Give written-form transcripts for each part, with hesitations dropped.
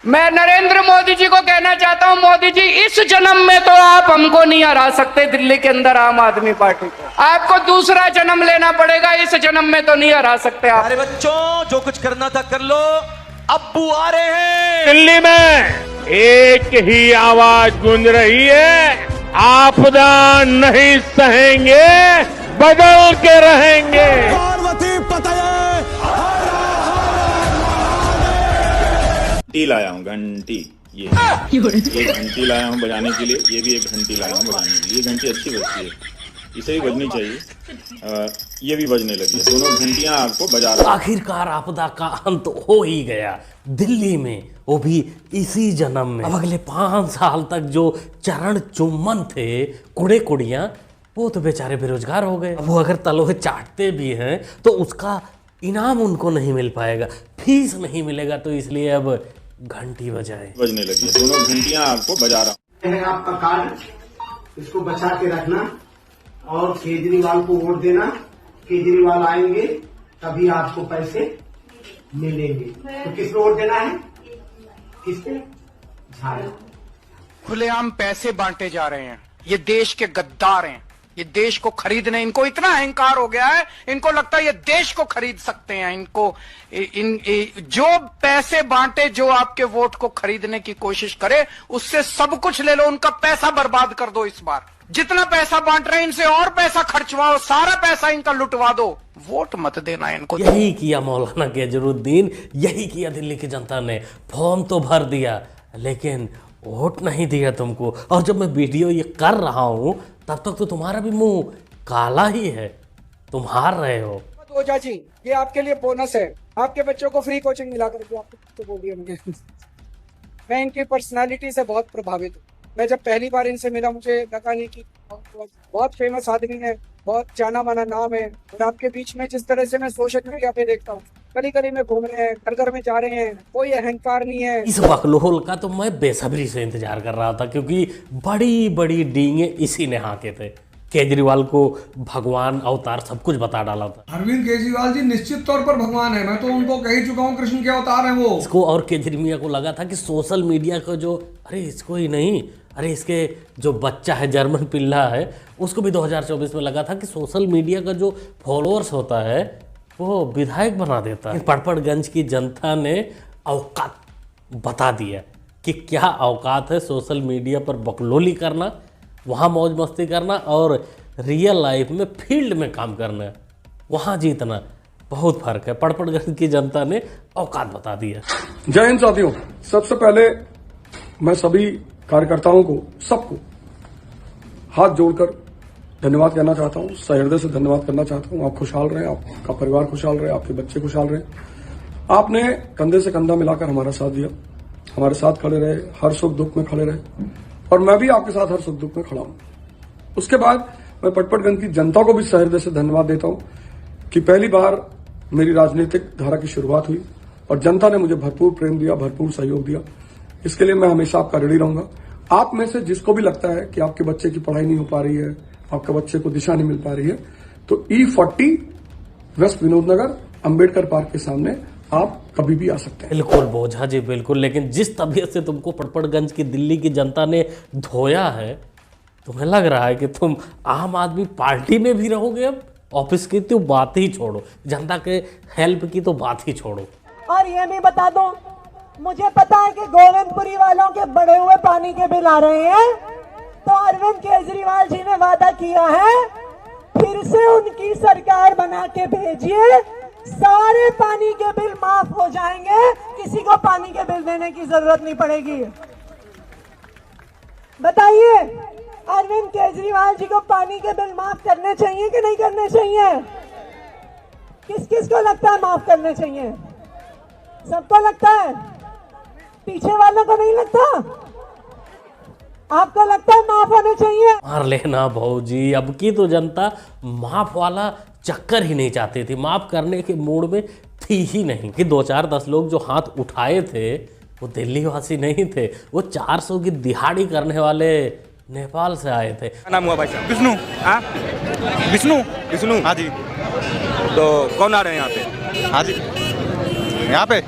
मैं नरेंद्र मोदी जी को कहना चाहता हूं, मोदी जी इस जन्म में तो आप हमको नहीं हरा सकते दिल्ली के अंदर आम आदमी पार्टी को, आपको दूसरा जन्म लेना पड़ेगा, इस जन्म में तो नहीं हरा सकते आप। अरे बच्चों, जो कुछ करना था कर लो, अब्बू आ रहे हैं। दिल्ली में एक ही आवाज गूंज रही है, आपदा नहीं सहेंगे, बदल के रहेंगे। पार्वती पतये। घंटी लाया हूँ, घंटी, ये घंटी लाया हूँ बजाने के लिए, ये भी एक घंटी लाया हूँ बजाने के लिए। ये घंटी अच्छी बजती है, इसे भी बजनी चाहिए। ये भी बजने लगी है, दोनों घंटियां आपको बजा रही हैं। आखिरकार आपदा का अंत हो ही गया दिल्ली में, वो भी इसी जन्म में। अब अगले 5 साल तक जो चरण चुम्बन थे कुड़े कुड़ियां, वो तो बेचारे बेरोजगार हो गए। अब वो अगर तलोहे चाटते भी हैं तो उसका इनाम उनको नहीं मिल पाएगा, फीस नहीं मिलेगा, तो इसलिए अब घंटी बजाए। बजने लगी है, दोनों घंटियां आपको बजा रहा हूँ। आपका कार्ड, इसको बचा के रखना और केजरीवाल को वोट देना। केजरीवाल आएंगे तभी आपको पैसे मिलेंगे। तो किस पे वोट देना है? किस पे? झाड़ू। खुलेआम पैसे बांटे जा रहे हैं, ये देश के गद्दार हैं, ये देश को खरीदने, इनको इतना अहंकार हो गया है, इनको लगता है ये देश को खरीद सकते हैं। इनको जो पैसे बांटे, जो आपके वोट को खरीदने की कोशिश करे, उससे सब कुछ ले लो, उनका पैसा बर्बाद कर दो। इस बार जितना पैसा बांट रहे हैं, इनसे और पैसा खर्चवाओ, सारा पैसा इनका लुटवा दो, वोट मत देना इनको। यही किया मौलाना गजरुद्दीन, यही किया दिल्ली की जनता ने। फॉर्म तो भर दिया लेकिन वोट नहीं दिया तुमको। और जब मैं वीडियो ये कर रहा हूं तब तक तो तुम्हारा भी मुंह काला ही है, तुम हार रहे हो। ओझा जी, ये आपके लिए बोनस है, आपके बच्चों को फ्री कोचिंग मिला करके आपको तो बोलिए मुझे। मैं इनकी पर्सनालिटी से बहुत प्रभावित हूँ। मैं जब पहली बार इनसे मिला, मुझे लगा नहीं कि बहुत फेमस आदमी है, बहुत जाना माना नाम है। और आपके बीच में जिस तरह से मैं सोशल मीडिया पे देखता हूँ, गली गली में घूम रहे हैं, घर घर में जा रहे हैं, कोई अहंकार नहीं है। इस बकलोल का तो मैं बेसब्री से इंतजार कर रहा था, क्योंकि बड़ी बड़ी डींगे इसी ने हाके थे। केजरीवाल को भगवान अवतार सब कुछ बता डाला था। अरविंद केजरीवाल जी निश्चित तौर पर भगवान है, मैं तो उनको कह ही चुका हूँ कृष्ण के अवतार हैं वो। इसको और केजरीवाल को लगा था कि सोशल मीडिया का जो, अरे इसको ही नहीं, अरे इसके जो बच्चा है, जर्मन पिल्ला है, उसको भी 2024 में लगा था कि सोशल मीडिया का जो फॉलोअर्स होता है वो विधायक बना देता है। पड़पड़गंज की जनता ने औकात बता दिया कि क्या औकात है सोशल मीडिया पर बकलोली करना, वहाँ मौज मस्ती करना, और रियल लाइफ में फील्ड में काम करना, वहाँ जीतना, बहुत फर्क है। पड़पड़गंज की जनता ने औकात बता दिया। जय हिंद साथियों, सबसे पहले मैं सभी कार्यकर्ताओं को, सबको हाथ जोड़कर धन्यवाद कहना चाहता हूँ, सहृदय से धन्यवाद करना चाहता हूँ। आप खुशहाल रहें, आपका परिवार खुशहाल रहे, आपके बच्चे खुशहाल रहे। आपने कंधे से कंधा मिलाकर हमारा साथ दिया, हमारे साथ खड़े रहे, हर सुख दुख में खड़े रहे, और मैं भी आपके साथ हर सुख दुख में खड़ा हूँ। उसके बाद मैं पटपड़गंज की जनता को भी सहृदय से धन्यवाद देता हूँ कि पहली बार मेरी राजनीतिक धारा की शुरुआत हुई और जनता ने मुझे भरपूर प्रेम दिया, भरपूर सहयोग दिया। इसके लिए मैं हमेशा आपका ऋणी रहूंगा। आप में से जिसको भी लगता है कि आपके बच्चे की पढ़ाई नहीं हो पा रही है, आपके बच्चे को दिशा नहीं मिल पा रही है, तो E40 वेस्ट विनोद नगर अंबेडकर पार्क के सामने आप कभी भी आ सकते हैं। बिल्कुल बोझा जी, बिल्कुल। लेकिन जिस तबीयत से तुमको पड़पड़गंज की दिल्ली की जनता ने धोया है, तुम्हें लग रहा है कि तुम आम आदमी पार्टी में भी रहोगे। अब ऑफिस की तो बात ही छोड़ो, जनता के हेल्प की तो बात ही छोड़ो। और ये भी बता दो, मुझे पता है कि गोविंदपुरी वालों के बढ़े हुए पानी के बिल आ रहे हैं, तो अरविंद केजरीवाल जी ने वादा किया है, फिर से उनकी सरकार बना के भेजिए, सारे पानी के बिल माफ हो जाएंगे, किसी को पानी के बिल देने की जरूरत नहीं पड़ेगी। बताइए, अरविंद केजरीवाल जी को पानी के बिल माफ करने चाहिए कि नहीं करने चाहिए? किस किस को लगता है माफ करने चाहिए? सबको लगता है, पीछे वालों को नहीं लगता? आपको लगता है माफ होने चाहिए? मार लेना भौजी, अब की तो जनता माफ वाला चक्कर ही नहीं चाहती थी, माफ करने के मूड में थी ही नहीं। कि 2-4-10 लोग जो हाथ उठाए थे वो दिल्ली वासी नहीं थे, वो 400 की दिहाड़ी करने वाले नेपाल से आए थे। क्या नाम हुआ भाई साहब? विष्णु। हाँ, विष्णु। विष्णु, हाँ जी। तो कौन आ रहे हैं यहाँ पे? हाँ जी, यहाँ पे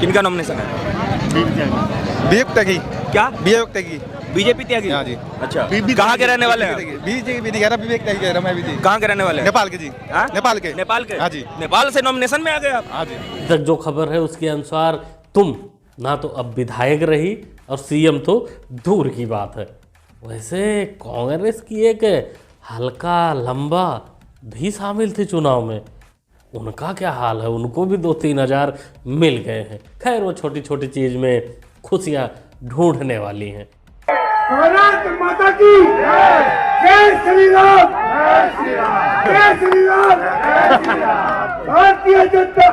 किनका नॉमिनेशन है? बीजेपी त्यागी। क्या बीजेपी त्यागी। बीजेपी त्यागी? हाँ जी। अच्छा, कहाँ के रहने वाले हैं? बीजेपी नहीं कह रहा, विवेक त्यागी कह रहा मैं भी थी। कहाँ के रहने वाले हैं? नेपाल के जी। हाँ? नेपाल के। नेपाल के? हाँ जी। नेपाल से नॉमिनेशन में आ गए आप? हाँ जी। तक जो खबर है उसके अनुसार तुम ना तो अब विधायक रही और सीएम तो दूर की बात है। वैसे कांग्रेस की एक हल्का लंबा भी शामिल थी चुनाव में, उनका क्या हाल है? उनको भी 2-3 हज़ार मिल गए हैं। खैर वो छोटी छोटी चीज में खुशियां ढूंढने वाली हैं। भारत माता की जय श्री राम, जय श्री राम, भारतीय जनता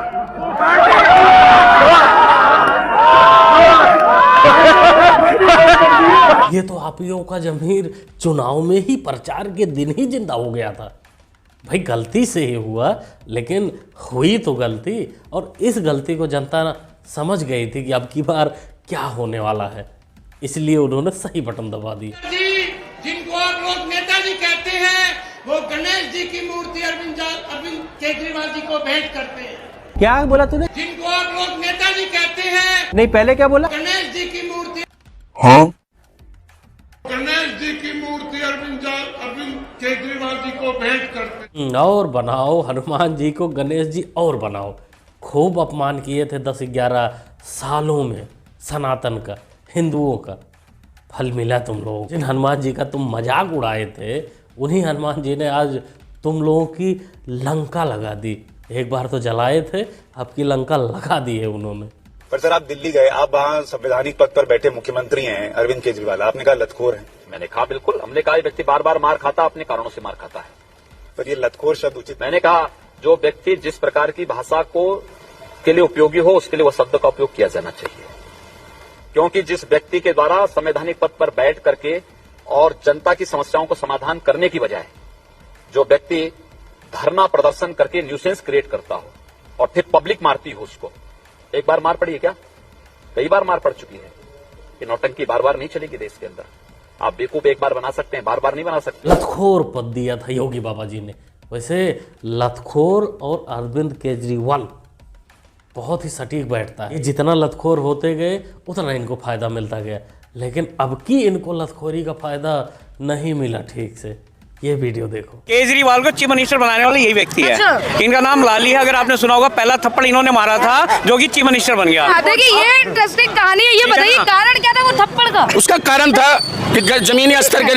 ये तो आपियों का जमीर चुनाव में ही प्रचार के दिन ही जिंदा हो गया था। भाई गलती से ही हुआ, लेकिन हुई तो गलती, और इस गलती को जनता समझ गई थी कि अब की बार क्या होने वाला है, इसलिए उन्होंने सही बटन दबा दी। जिनको आप लोग नेताजी कहते हैं, वो गणेश जी की मूर्ति अरविंद केजरीवाल जी को भेंट करते हैं। क्या बोला तूने? जिनको आप लोग नेताजी कहते हैं। नहीं, पहले क्या बोला? गणेश जी की मूर्ति। हाँ, गणेश जी की मूर्ति अरविंद केजरीवाल जी को भेंट करते। और बनाओ हनुमान जी को, गणेश जी और बनाओ। खूब अपमान किए थे 10-11 सालों में सनातन का, हिंदुओं का। फल मिला तुम लोगों को। जिन हनुमान जी का तुम मजाक उड़ाए थे, उन्हीं हनुमान जी ने आज तुम लोगों की लंका लगा दी। एक बार तो जलाए थे, अब की लंका लगा दी है उन्होंने। पर सर आप दिल्ली गए, आप वहाँ संवैधानिक पद पर बैठे मुख्यमंत्री हैं अरविंद केजरीवाल, आपने कहा लतखोर है। मैंने कहा बिल्कुल, हमने कहा ये व्यक्ति बार बार मार खाता, अपने कारणों से मार खाता है। पर ये लतखोर शब्द उचित? मैंने कहा जो व्यक्ति जिस प्रकार की भाषा को के लिए उपयोगी हो, उसके लिए वो शब्द का उपयोग किया जाना चाहिए। क्योंकि जिस व्यक्ति के द्वारा संवैधानिक पद पर बैठ करके और जनता की समस्याओं को समाधान करने की बजाय जो व्यक्ति धरना प्रदर्शन करके न्यूसेंस क्रिएट करता हो और फिर पब्लिक मारती हो उसको, एक बार मार पड़ी है क्या? कई बार मार पड़ चुकी है। ये नौटंकी बार बार नहीं चलेगी देश के अंदर। आप बेवकूफ एक बार बना सकते हैं, बार बार नहीं बना सकते। लतखोर पद दिया था योगी बाबा जी ने। वैसे लतखोर और अरविंद केजरीवाल बहुत ही सटीक बैठता है। ये जितना लतखोर होते गए उतना इनको फायदा मिलता गया, लेकिन अब की इनको लतखोरी का फायदा नहीं मिला ठीक से। ये वीडियो देखो। केजरीवाल को चीफ मिनिस्टर बनाने वाला यही व्यक्ति है। इनका नाम लाली है, अगर आपने सुना होगा। पहला थप्पड़ इन्होंने मारा था, जो कि चीफ मिनिस्टर बन गया। देखिए ये इंटरेस्टिंग कहानी है। ये बताइए कारण क्या था वो थप्पड़ का? उसका कारण था कि जमीनी स्तर के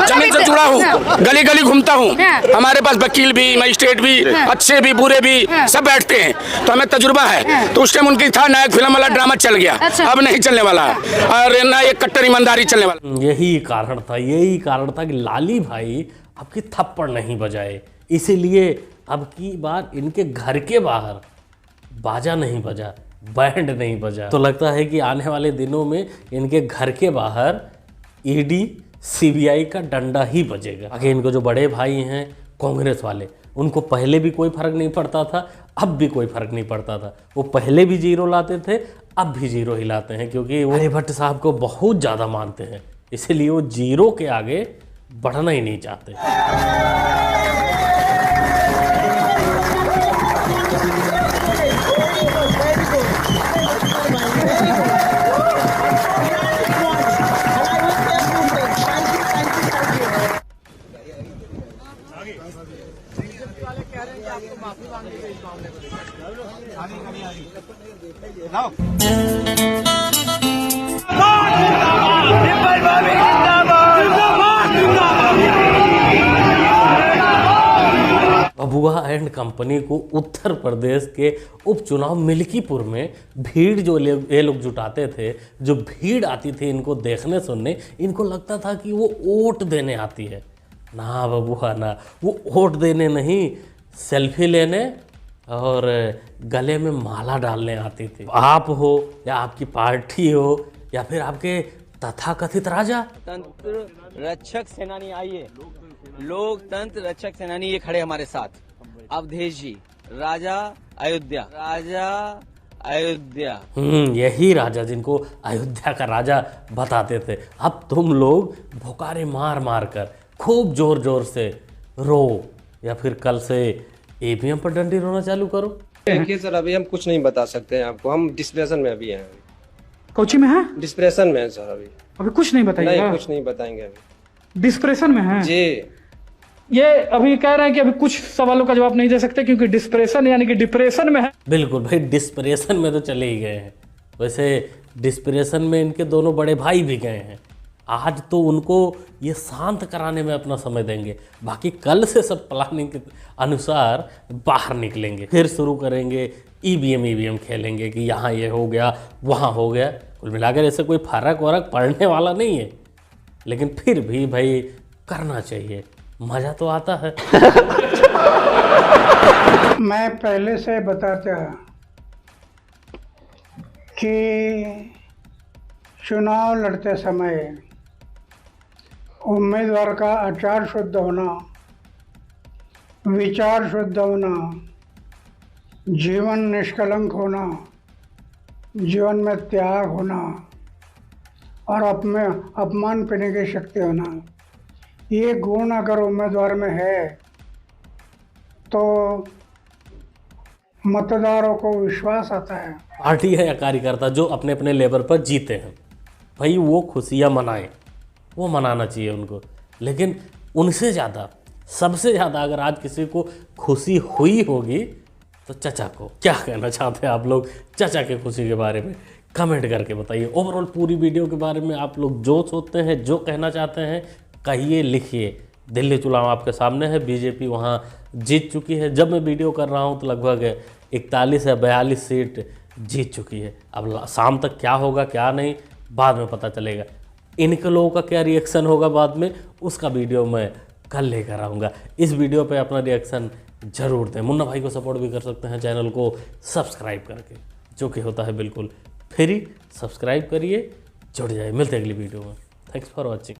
जमीन से जुड़ा हूँ, गली गली घूमता हूँ। हमारे पास वकील भी, मजिस्ट्रेट भी, अच्छे भी बुरे भी सब बैठते हैं, तो हमें तजुर्बा है। तो उस टाइम उनकी था नायक फिल्म वाला ड्रामा चल गया, अब नहीं चलने वाला और ना ये कट्टर ईमानदारी चलने वाला। यही कारण था कि लाली भाई आपकी थप्पड़ नहीं बजाए, इसीलिए अब की बार इनके घर के बाहर बाजा नहीं बजा, बैंड नहीं बजा। तो लगता है कि आने वाले दिनों में इनके घर के बाहर ईडी सीबीआई का डंडा ही बजेगा। आगे इनको जो बड़े भाई हैं कांग्रेस वाले, उनको पहले भी कोई फर्क नहीं पड़ता था, अब भी कोई फर्क नहीं पड़ता था। वो पहले भी जीरो लाते थे, अब भी जीरो ही लाते हैं, क्योंकि वो आर्यभट्ट साहब को बहुत ज़्यादा मानते हैं, इसलिए वो जीरो के आगे बढ़ना ही नहीं चाहते। बबुआ एंड कंपनी को उत्तर प्रदेश के उपचुनाव मिल्कीपुर में भीड़ जो ये लोग जुटाते थे, जो भीड़ आती थी इनको देखने सुनने, इनको लगता था कि वो वोट देने आती है। ना बबुआ ना, वो वोट देने नहीं, सेल्फी लेने और गले में माला डालने आती थी। आप हो या आपकी पार्टी हो या फिर आपके तथाकथित राजा। तंत्र रक्षक सेनानी आइए, लोकतंत्र रक्षक सेनानी ये खड़े हमारे साथ, अवधेश जी, राजा अयोध्या, राजा अयोध्या। यही राजा जिनको अयोध्या का राजा बताते थे। अब तुम लोग भुकारे मार मार कर खूब जोर जोर से रो, या फिर कल से ईवीएम पर डंडी रोना चालू करो। देखिए सर, अभी हम कुछ नहीं बता सकते हैं आपको, हम डिस्कशन में अभी हैं। कोची में है? डिस्प्रेशन में है सर अभी कुछ नहीं बताइएगा? नहीं, कुछ नहीं बताएंगे अभी। डिस्प्रेशन में है जी। ये अभी कह रहे हैं कि अभी कुछ सवालों का जवाब नहीं दे सकते क्योंकि डिस्प्रेशन यानी कि डिप्रेशन में है। बिल्कुल भाई, डिस्प्रेशन में तो चले ही गए हैं। वैसे डिस्प्रेशन में इनके दोनों बड़े भाई भी गए हैं। आज तो उनको ये शांत कराने में अपना समय देंगे, बाकी कल से सब प्लानिंग के अनुसार बाहर निकलेंगे, फिर शुरू करेंगे ईवीएम खेलेंगे कि यहाँ ये हो गया वहाँ हो गया। कुल मिलाकर ऐसे कोई फर्क वरक पड़ने वाला नहीं है, लेकिन फिर भी भाई करना चाहिए, मज़ा तो आता है। मैं पहले से बताता कि चुनाव लड़ते समय उम्मीदवार का आचार शुद्ध होना, विचार शुद्ध होना, जीवन निष्कलंक होना, जीवन में त्याग होना और अपमान पीने की शक्ति होना, ये गुण अगर उम्मीदवार में है तो मतदारों को विश्वास आता है। पार्टी है या कार्यकर्ता जो अपने अपने लेवल पर जीते हैं, भाई वो खुशियाँ मनाएं, वो मनाना चाहिए उनको। लेकिन उनसे ज़्यादा, सबसे ज़्यादा अगर आज किसी को खुशी हुई होगी तो चचा को। क्या कहना चाहते हैं आप लोग चचा के खुशी के बारे में? कमेंट करके बताइए। ओवरऑल पूरी वीडियो के बारे में आप लोग जो सोचते हैं, जो कहना चाहते हैं, कहिए, लिखिए। दिल्ली चुनाव आपके सामने है, बीजेपी वहाँ जीत चुकी है। जब मैं वीडियो कर रहा हूँ तो लगभग 41 या 42 सीट जीत चुकी है। अब शाम तक क्या होगा क्या नहीं बाद में पता चलेगा। इनके लोगों का क्या रिएक्शन होगा बाद में, उसका वीडियो मैं कल लेकर आऊँगा। इस वीडियो पे अपना रिएक्शन जरूर दें। मुन्ना भाई को सपोर्ट भी कर सकते हैं चैनल को सब्सक्राइब करके, जो कि होता है बिल्कुल फ्री। सब्सक्राइब करिए, जुड़ जाए। मिलते हैं अगली वीडियो में। Thanks for watching.